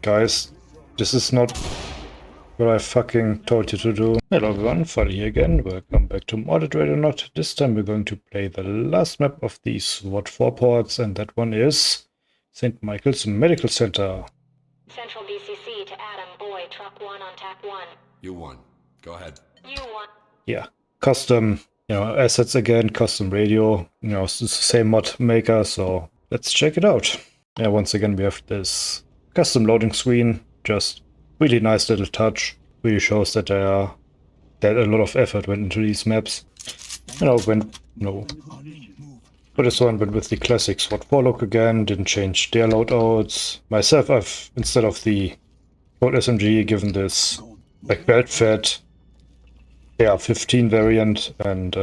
Guys, this is not what I fucking told you to do. Hello everyone, Falli here again. Welcome back to Modded Radio Not. This time we're going to play the last map of the SW4 ports, and that one is St. Michael's Medical Center. Central BCC to Adam, Boy, Truck 1 on TAC 1. You won. Go ahead. You won. Yeah, custom, assets again, custom radio. It's the same mod maker, so let's check it out. Yeah, once again we have this custom loading screen. Just really nice little touch. Really shows that that a lot of effort went into these maps. For this one went with the classic SW4 look again, didn't change their loadouts. Myself, I've, instead of the gold SMG, given this like belt-fed AR-15 variant, and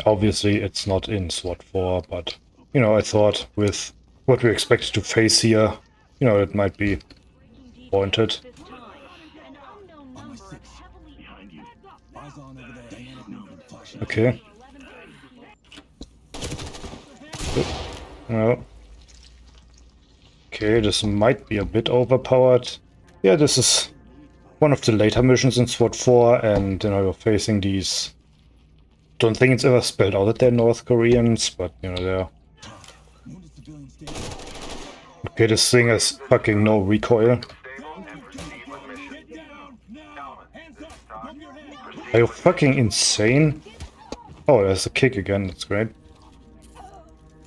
obviously it's not in SW4, but I thought with what we expected to face here, it might be pointed. Okay. Well. Okay, this might be a bit overpowered. Yeah, this is one of the later missions in SW4, and you're facing these. Don't think it's ever spelled out that they're North Koreans, but they're. Okay, this thing has fucking no recoil. Are you fucking insane? Oh, there's a kick again, that's great.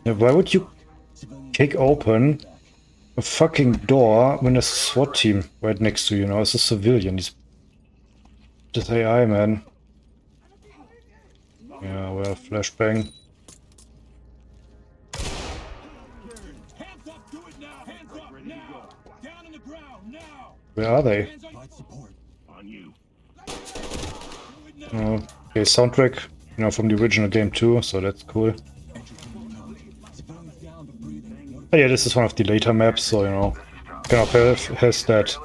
Yeah, why would you kick open a fucking door when there's a SWAT team right next to you, as a civilian? He's just AI, man. Yeah, well, flashbang. Where are they? Okay, soundtrack, from the original game too, so that's cool. Oh, yeah, this is one of the later maps, so kind of has that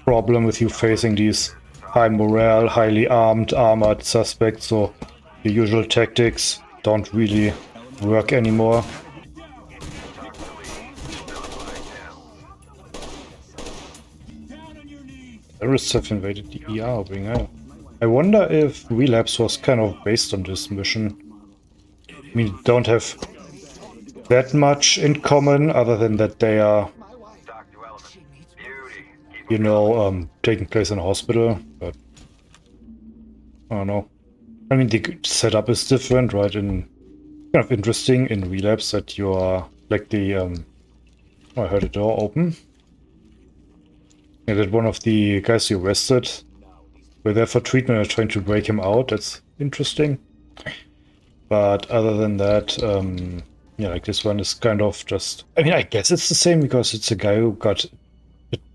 problem with you facing these high morale, highly armored suspects, so the usual tactics don't really work anymore. Terrorists have invaded the ER wing. I wonder if Relapse was kind of based on this mission. I mean, don't have that much in common, other than that they are, taking place in a hospital, but I don't know. I mean, the setup is different, right? And kind of interesting in Relapse that you are, like the, I heard a door open. Yeah, that one of the guys you arrested were there for treatment and trying to break him out. That's interesting. But other than that, yeah, like this one is kind of just... I mean, I guess it's the same because it's a guy who got,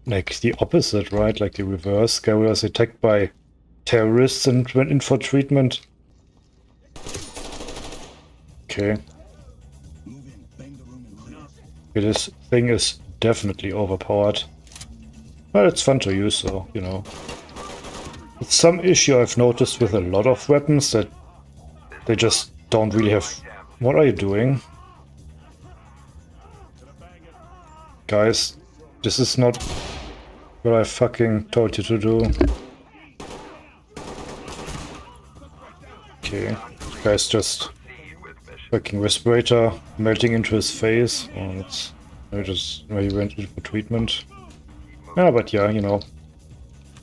like, the opposite, right? Like the reverse. Guy who was attacked by terrorists and went in for treatment. Okay. Okay, this thing is definitely overpowered. But it's fun to use, so, It's some issue I've noticed with a lot of weapons, that they just don't really have... What are you doing? Guys, this is not what I fucking told you to do. Okay, guy's just fucking respirator melting into his face. Oh, that's just where he went in for treatment. Yeah, but yeah,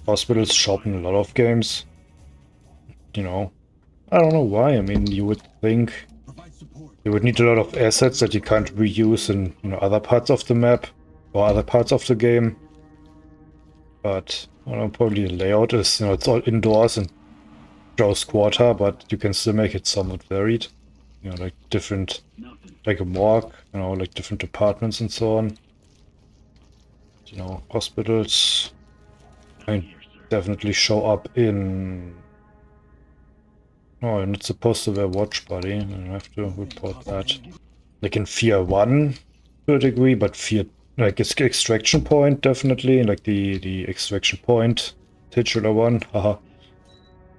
hospitals shop in a lot of games. I don't know why. I mean, you would think you would need a lot of assets that you can't reuse in other parts of the map or other parts of the game. But I don't know, probably the layout is it's all indoors and close quarter, but you can still make it somewhat varied. Like different, like a morgue, like different departments and so on. Hospitals. I mean, definitely show up in... Oh, you're not supposed to wear watch, buddy. I have to report that. Like in Fear 1 to a degree, but Fear... Like it's Extraction Point, definitely. Like the Extraction Point, titular one. Haha.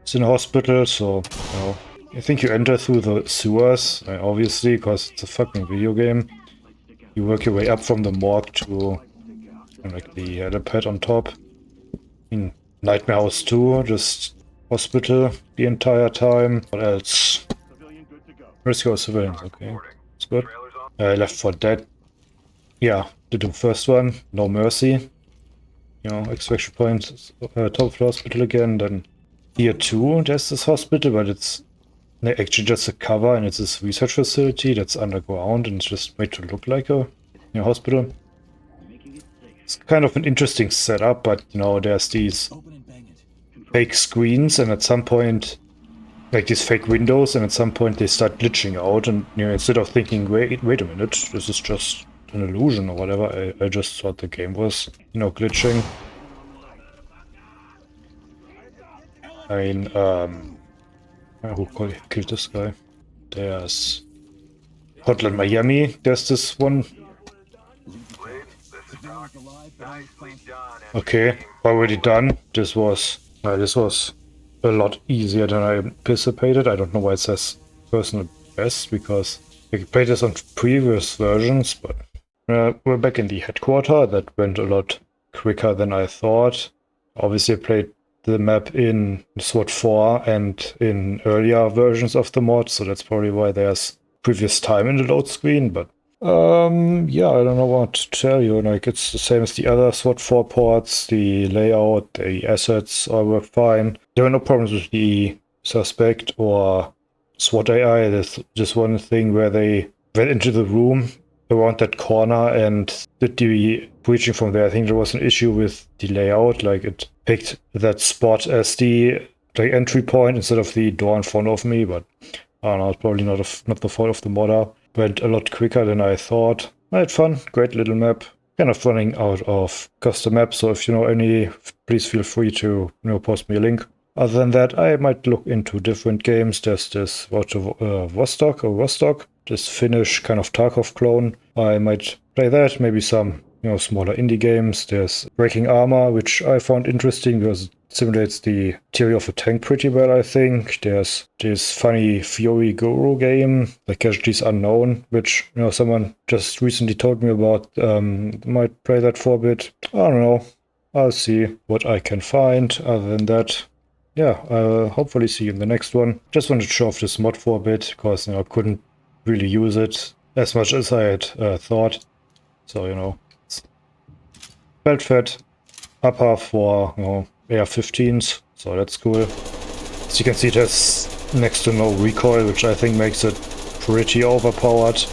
It's in a hospital, so... I think you enter through the sewers, obviously, because it's a fucking video game. You work your way up from the morgue to And like the helipad on top. In Nightmare House 2, just hospital the entire time. What else? Rescue civilians, okay. That's good. Left 4 Dead. Yeah, did the first one. No Mercy. You know, extraction point, top of the hospital again. Then here too, there's this hospital, but it's actually just a cover, and it's this research facility that's underground, and it's just made to look like a hospital. It's kind of an interesting setup, but you know, there's these fake screens, and at some point, like these fake windows, and at some point they start glitching out, and you know, instead of thinking, wait a minute, this is just an illusion or whatever, I just thought the game was, you know, glitching. I mean, who killed this guy? There's Hotline Miami, there's this one. Okay, already done. This was a lot easier than I anticipated. I don't know why it says personal best, because I played this on previous versions, but we're back in the headquarters. That went a lot quicker than I thought. Obviously, I played the map in SWAT 4 and in earlier versions of the mod, so that's probably why there's previous time in the load screen, but yeah, I don't know what to tell you. Like, it's the same as the other SWAT 4 ports. The layout, the assets all work fine. There were no problems with the suspect or SWAT AI. There's just one thing where they went into the room around that corner and did the breaching from there. I think there was an issue with the layout. Like, it picked that spot as the entry point instead of the door in front of me, but I don't know, it's probably not the fault of the modder. Went a lot quicker than I thought. I had fun, great little map. Kind of running out of custom maps, so if you know any, please feel free to post me a link. Other than that, I might look into different games. There's this Vostok, this Finnish kind of Tarkov clone. I might play that, maybe some smaller indie games. There's Breaking Armor, which I found interesting because it simulates the theory of a tank pretty well, I think. There's this funny Fury Guru game, The Casualties Unknown, which someone just recently told me about. Might play that for a bit. I don't know. I'll see what I can find. Other than that, yeah, I'll hopefully see you in the next one. Just wanted to show off this mod for a bit, because I couldn't really use it as much as I had thought. So, belt fed upper for AR-15s, so that's cool. As you can see, it has next to no recoil, which I think makes it pretty overpowered.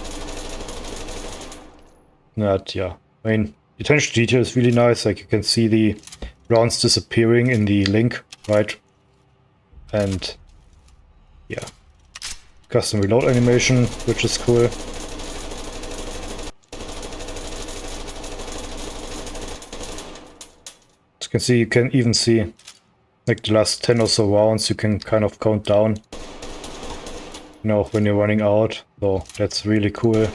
Yeah, I mean, the attention to detail is really nice. Like, you can see the rounds disappearing in the link, right? And yeah, custom reload animation, which is cool. As you can see, you can even see like the last 10 or so rounds. You can kind of count down, when you're running out. So that's really cool.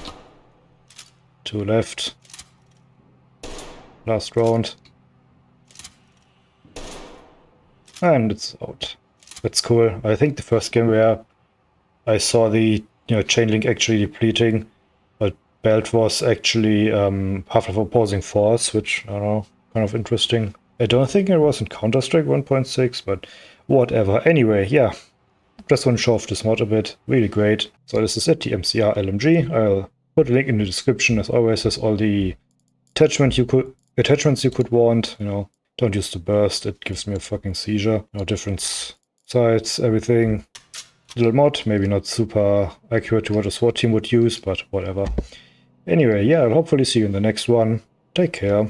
2 left. Last round. And it's out. That's cool. I think the first game where I saw the chain link actually depleting, but belt was actually half of opposing force, which I don't know, kind of interesting. I don't think it was in Counter-Strike 1.6, but whatever. Anyway, yeah, just want to show off this mod a bit. Really great. So this is it, the MCR LMG. I'll put a link in the description. As always, there's all the attachments you could want. Don't use the burst. It gives me a fucking seizure. Different sides, everything. Little mod, maybe not super accurate to what a SWAT team would use, but whatever. Anyway, yeah, I'll hopefully see you in the next one. Take care.